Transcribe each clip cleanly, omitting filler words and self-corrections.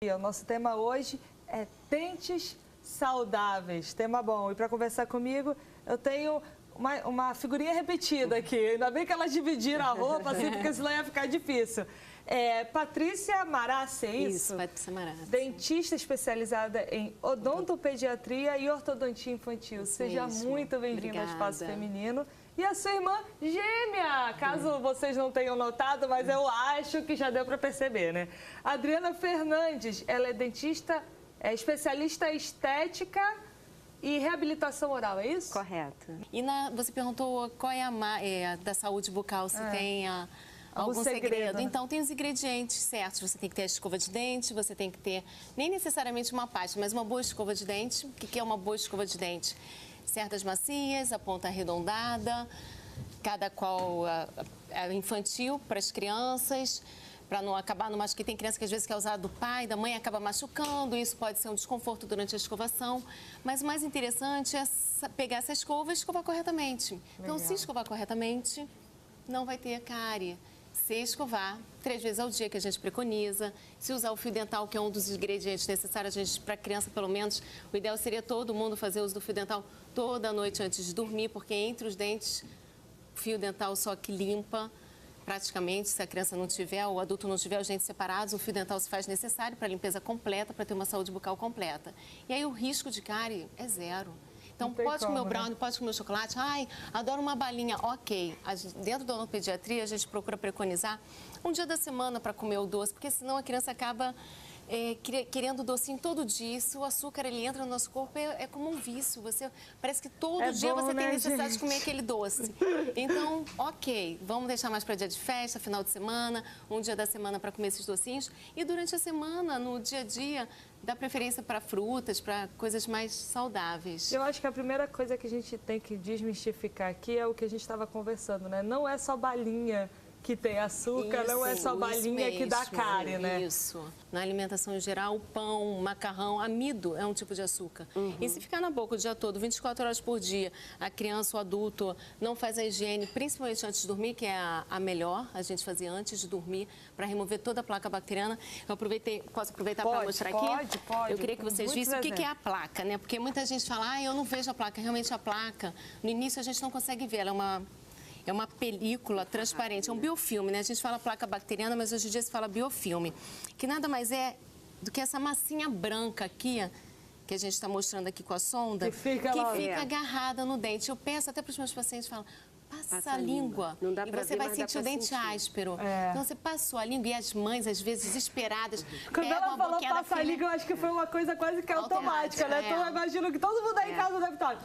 O nosso tema hoje é dentes saudáveis, tema bom. E para conversar comigo, eu tenho uma figurinha repetida aqui. Ainda bem que elas dividiram a roupa, assim, porque senão ia ficar difícil. Patrícia Marassi, é isso? Isso, Patrícia Marassi. Dentista especializada em odontopediatria e ortodontia infantil. Isso Seja mesmo. muito bem-vinda ao Espaço Obrigada. Feminino. E a sua irmã gêmea, caso vocês não tenham notado, mas eu acho que já deu para perceber, né? Adriana Fernandes, ela é dentista, especialista em estética e reabilitação oral, é isso? Correto. E você perguntou qual é da saúde bucal, se tem algum segredo. Né? Então, tem os ingredientes certos. Você tem que ter a escova de dente, você tem que ter, nem necessariamente uma pasta, mas uma boa escova de dente. O que é uma boa escova de dente? Cerdas macias, a ponta arredondada, cada qual infantil para as crianças, para não acabar no machucado. Tem criança que às vezes quer usar do pai, da mãe, acaba machucando, isso pode ser um desconforto durante a escovação. Mas o mais interessante é pegar essa escova e escovar corretamente. Então, se escovar corretamente, não vai ter cárie. Se escovar 3 vezes ao dia, que a gente preconiza. Se usar o fio dental, que é um dos ingredientes necessários para a criança, pelo menos, o ideal seria todo mundo fazer uso do fio dental toda noite antes de dormir, porque entre os dentes, o fio dental só que limpa praticamente, se a criança não tiver, ou o adulto não tiver os dentes separados, o fio dental se faz necessário para a limpeza completa, para ter uma saúde bucal completa. E aí o risco de cárie é zero. Então, pode comer o brownie, pode comer o chocolate. Ai, adoro uma balinha. Ok. Dentro da odontopediatria, a gente procura preconizar um dia da semana para comer o doce, porque senão a criança acaba querendo docinho todo dia. Se o açúcar ele entra no nosso corpo, é como um vício. Parece que todo dia bom, você tem necessidade gente? de comer aquele doce. Então, ok, vamos deixar mais para dia de festa, final de semana, um dia da semana para comer esses docinhos. E durante a semana, no dia a dia, dá preferência para frutas, para coisas mais saudáveis. Eu acho que a primeira coisa que a gente tem que desmistificar aqui é o que a gente estava conversando, né? Não é só balinha que tem açúcar, Isso, não é só balinha que dá cárie, né? Isso. Na alimentação em geral, o pão, o macarrão, amido é um tipo de açúcar. E se ficar na boca o dia todo, 24 horas por dia, a criança ou adulto não faz a higiene, principalmente antes de dormir, que é a melhor, a gente fazia antes de dormir, para remover toda a placa bacteriana. Eu posso aproveitar para mostrar aqui? Pode. Eu queria que vocês vissem o que é a placa, né? Porque muita gente fala, eu não vejo a placa. Realmente a placa, no início a gente não consegue ver, ela é uma película transparente, é um biofilme, né? A gente fala placa bacteriana, mas hoje em dia se fala biofilme, que nada mais é do que essa massinha branca aqui, que a gente está mostrando aqui com a sonda, que fica agarrada no dente. Eu peço até para os meus pacientes, falo, passa a língua Não dá e pra você ver, vai mas dá sentir o pra dente sentir. áspero. Então você passou a língua e as mães, às vezes, desesperadas, Quando pegam ela a falou boquinha da passa a filha. língua, eu acho que foi uma coisa quase que automática, né? Então eu imagino que todo mundo aí em casa deve estar.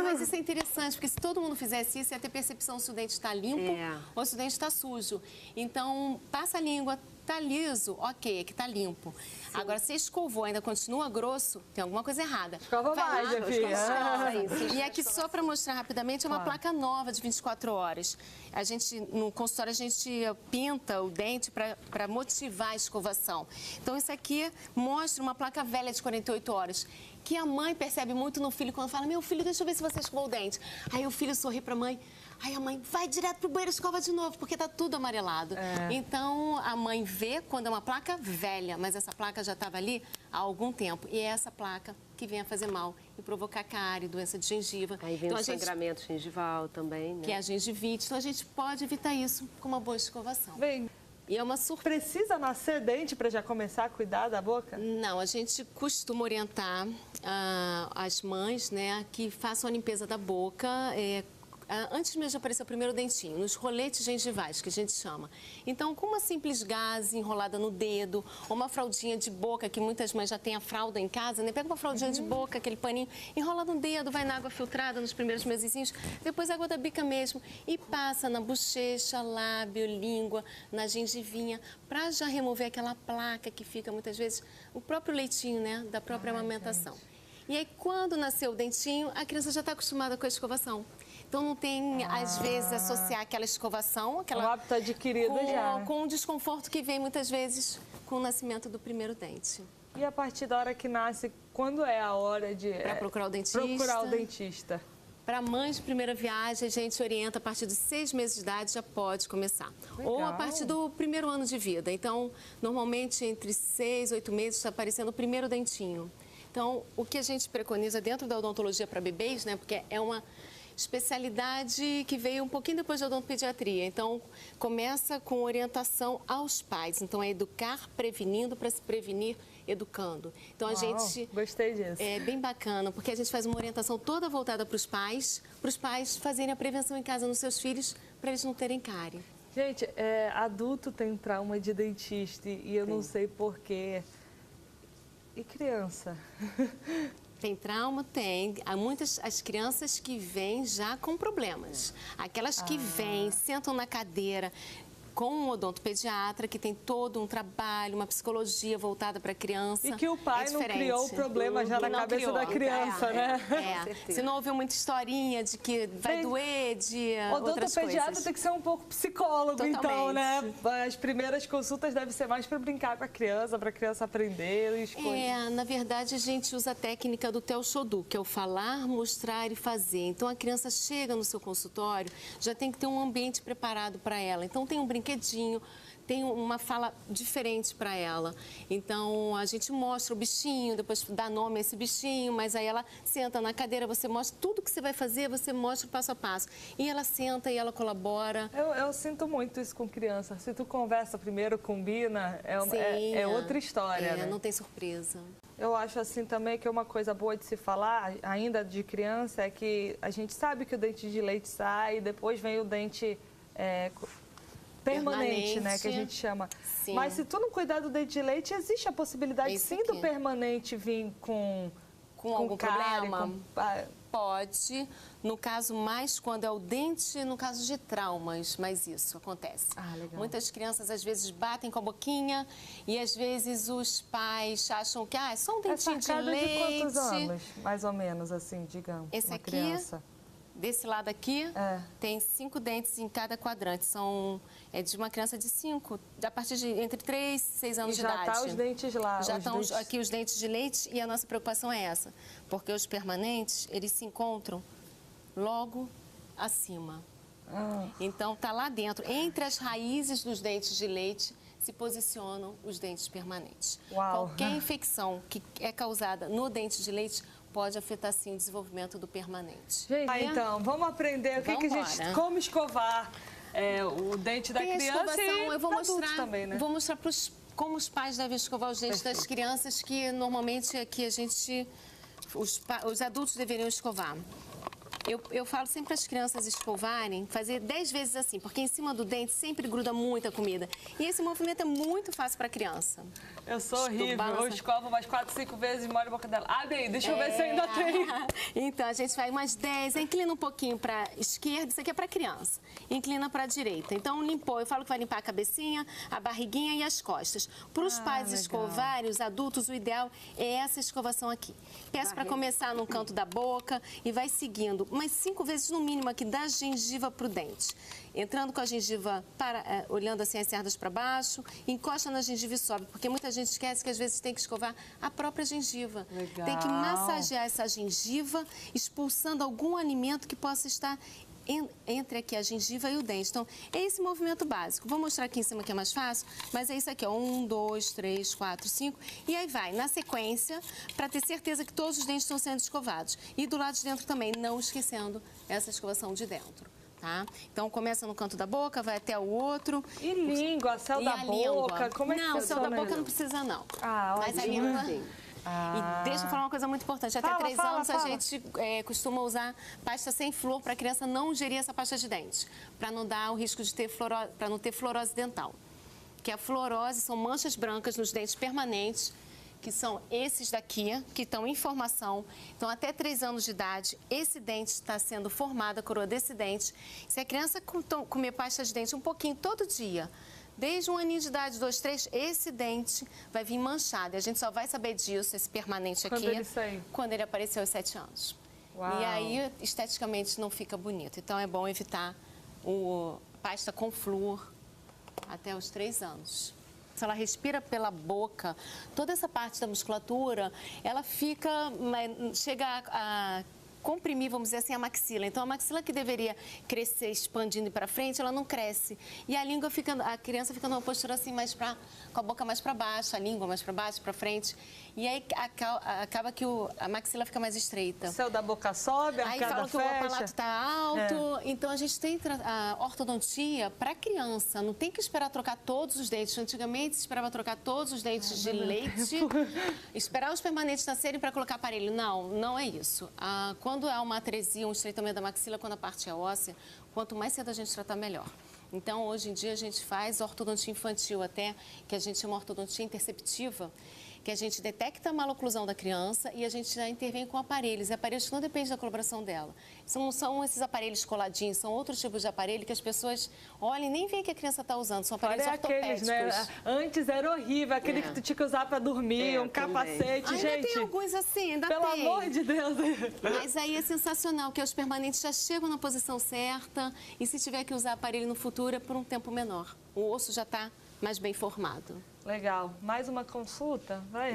Mas isso é interessante, porque se todo mundo fizesse isso, ia ter percepção se o dente está limpo ou se o dente está sujo. Então, passa a língua, tá liso, ok, é que tá limpo. Sim. Agora, se escovou, ainda continua grosso, tem alguma coisa errada. Escova mais, minha filha. E aqui, só para mostrar rapidamente, é uma placa nova de 24 horas. A gente, no consultório, a gente pinta o dente para motivar a escovação. Então, isso aqui mostra uma placa velha de 48 horas, que a mãe percebe muito no filho quando fala, meu filho, deixa eu ver se você escovou o dente. Aí o filho sorri para a mãe. Aí a mãe vai direto pro banheiro e escova de novo, porque tá tudo amarelado. Então, a mãe vê quando é uma placa velha, mas essa placa já estava ali há algum tempo. E é essa placa que vem a fazer mal e provocar cárie, doença de gengiva. Aí vem o sangramento gengival também, né? Que é a gengivite. Então, a gente pode evitar isso com uma boa escovação. Bem, e é uma surpresa. Precisa nascer dente para já começar a cuidar da boca? Não, a gente costuma orientar as mães, né, que façam a limpeza da boca, antes mesmo de aparecer o primeiro dentinho, nos roletes gengivais, que a gente chama. Então, com uma simples gaze enrolada no dedo, ou uma fraldinha de boca, que muitas mães já têm a fralda em casa, né? Pega uma fraldinha de boca, aquele paninho, enrola no dedo, vai na água filtrada nos primeiros mesezinhos, depois água da bica mesmo, e passa na bochecha, lábio, língua, na gengivinha, para já remover aquela placa que fica, muitas vezes, o próprio leitinho, né? Da própria amamentação. E aí, quando nasceu o dentinho, a criança já está acostumada com a escovação. Então, não tem, às vezes, associar aquela escovação, O hábito adquirido já. Com o desconforto que vem, muitas vezes, com o nascimento do primeiro dente. E a partir da hora que nasce, quando é a hora de... Para procurar o dentista? Procurar o dentista. Para mães de primeira viagem, a gente orienta a partir de 6 meses de idade, já pode começar. Legal. Ou a partir do primeiro ano de vida. Então, normalmente, entre 6 e 8 meses, está aparecendo o primeiro dentinho. Então, o que a gente preconiza dentro da odontologia para bebês, né? Porque é uma especialidade que veio um pouquinho depois da odontopediatria. Então, começa com orientação aos pais. Então, é educar prevenindo para se prevenir educando. Então, a gente... Gostei disso. É bem bacana, porque a gente faz uma orientação toda voltada para os pais fazerem a prevenção em casa nos seus filhos, para eles não terem cárie. Gente, adulto tem trauma de dentista e eu não sei porquê. E criança? Tem trauma? Tem. Há muitas as crianças que vêm já com problemas. Aquelas que vêm, sentam na cadeira com um odontopediatra que tem todo um trabalho, uma psicologia voltada para a criança. E que o pai não criou o problema já na cabeça da criança, né? Se não ouviu muita historinha de que vai doer, de outras odontopediatra coisas. tem que ser um pouco psicólogo, Totalmente. então, né? As primeiras consultas devem ser mais para brincar com a criança, para a criança aprender as coisas. Na verdade, a gente usa a técnica do Tel Shodu, que é o falar, mostrar e fazer. Então, a criança chega no seu consultório, já tem que ter um ambiente preparado para ela. Então, tem um brinquedinho, tem uma fala diferente para ela. Então, a gente mostra o bichinho, depois dá nome a esse bichinho, mas aí ela senta na cadeira, você mostra tudo que você vai fazer, você mostra o passo a passo. E ela senta e ela colabora. Eu sinto muito isso com criança. Se tu conversa primeiro, combina, é outra história, né? Não tem surpresa. Eu acho assim também que uma coisa boa de se falar, ainda de criança, é que a gente sabe que o dente de leite sai, depois vem o dente permanente, né, que a gente chama. Sim. Mas se tu não cuidar do dente de leite, existe a possibilidade sim do permanente vir com algum cárie, problema? Pode, no caso mais quando é o dente, no caso de traumas, mas isso acontece. Legal. Muitas crianças às vezes batem com a boquinha e às vezes os pais acham que é só um dentinho de leite. De quantos anos, mais ou menos, assim, digamos, Esse uma aqui, criança? desse lado aqui, tem 5 dentes em cada quadrante. É de uma criança de 5, a partir de entre 3 e 6 anos de idade. Já estão os dentes lá. Já estão aqui os dentes de leite e a nossa preocupação é essa. Porque os permanentes, eles se encontram logo acima. Então, está lá dentro. Entre as raízes dos dentes de leite se posicionam os dentes permanentes. Uau. Qualquer infecção que é causada no dente de leite pode afetar, sim, o desenvolvimento do permanente. Gente, então, vamos aprender o que a gente... Como escovar o dente da criança e eu vou mostrar também, né? Vou mostrar como os pais devem escovar os dentes das crianças, que normalmente aqui os adultos deveriam escovar. Eu falo sempre para as crianças escovarem, fazer 10 vezes assim, porque em cima do dente sempre gruda muita comida. E esse movimento é muito fácil para a criança. Eu sou horrível, eu escovo umas 4, 5 vezes e molho a boca dela. Bem, deixa eu ver se eu ainda tenho. Então, a gente vai umas 10, inclina um pouquinho para a esquerda, isso aqui é para criança. Inclina para a direita. Então, limpou, eu falo que vai limpar a cabecinha, a barriguinha e as costas. Para os pais escovarem, os adultos, o ideal é essa escovação aqui. Peço para começar no canto da boca e vai seguindo umas 5 vezes no mínimo aqui da gengiva para o dente. Entrando com a gengiva, olhando assim as cerdas para baixo, encosta na gengiva e sobe, porque muita gente esquece que às vezes tem que escovar a própria gengiva. Legal. Tem que massagear essa gengiva, expulsando algum alimento que possa estar entre aqui a gengiva e o dente. Então, é esse movimento básico. Vou mostrar aqui em cima que é mais fácil, mas é isso aqui, ó. 1, 2, 3, 4, 5. E aí vai, na sequência, para ter certeza que todos os dentes estão sendo escovados. E do lado de dentro também, não esquecendo essa escovação de dentro. Tá? Então, começa no canto da boca, vai até o outro. E língua, céu da boca? Como é que não, céu da boca não precisa, não. Mas a língua... E deixa eu falar uma coisa muito importante. Até 3 anos a gente costuma usar pasta sem flúor para a criança não ingerir essa pasta de dente, para não dar o risco de ter para não ter fluorose dental. Que a fluorose são manchas brancas nos dentes permanentes, que são esses daqui, que estão em formação. Então, até 3 anos de idade, esse dente está sendo formado, a coroa desse dente. Se a criança comer pasta de dente um pouquinho todo dia, desde 1 aninho de idade, 2, 3, esse dente vai vir manchado. E a gente só vai saber disso, esse permanente aqui, quando ele aparecer aos 7 anos. Uau. E aí, esteticamente, não fica bonito. Então, é bom evitar pasta com flúor até os 3 anos. Se ela respira pela boca, toda essa parte da musculatura, ela chega a comprimir, vamos dizer assim, a maxila. Então, a maxila que deveria crescer expandindo para frente, ela não cresce. E a língua fica, a criança fica numa postura assim, com a boca mais para baixo, a língua mais para baixo, para frente. E aí acaba que a maxila fica mais estreita. O céu da boca sobe, a aí arcada fala que fecha. o palato está alto. Então, a gente tem a ortodontia para criança. Não tem que esperar trocar todos os dentes. Antigamente, se esperava trocar todos os dentes de leite, esperar os permanentes nascerem para colocar aparelho. Não, não é isso. Quando há uma atresia, um estreitamento da maxila, quando a parte é óssea, quanto mais cedo a gente tratar, melhor. Então, hoje em dia, a gente faz ortodontia infantil até, que a gente chama ortodontia interceptiva, que a gente detecta a maloclusão da criança e a gente já intervém com aparelhos. E aparelhos que não dependem da colaboração dela. Não são esses aparelhos coladinhos, são outros tipos de aparelho que as pessoas olham e nem veem que a criança está usando. São aparelhos ortopédicos. Né? Antes era horrível, aquele que tu tinha que usar para dormir, um capacete, ainda gente. Tem alguns assim, ainda pelo tem. amor de Deus. Mas aí é sensacional, que os permanentes já chegam na posição certa e se tiver que usar aparelho no futuro é por um tempo menor. O osso já está mais bem formado. Legal. Mais uma consulta? Vai.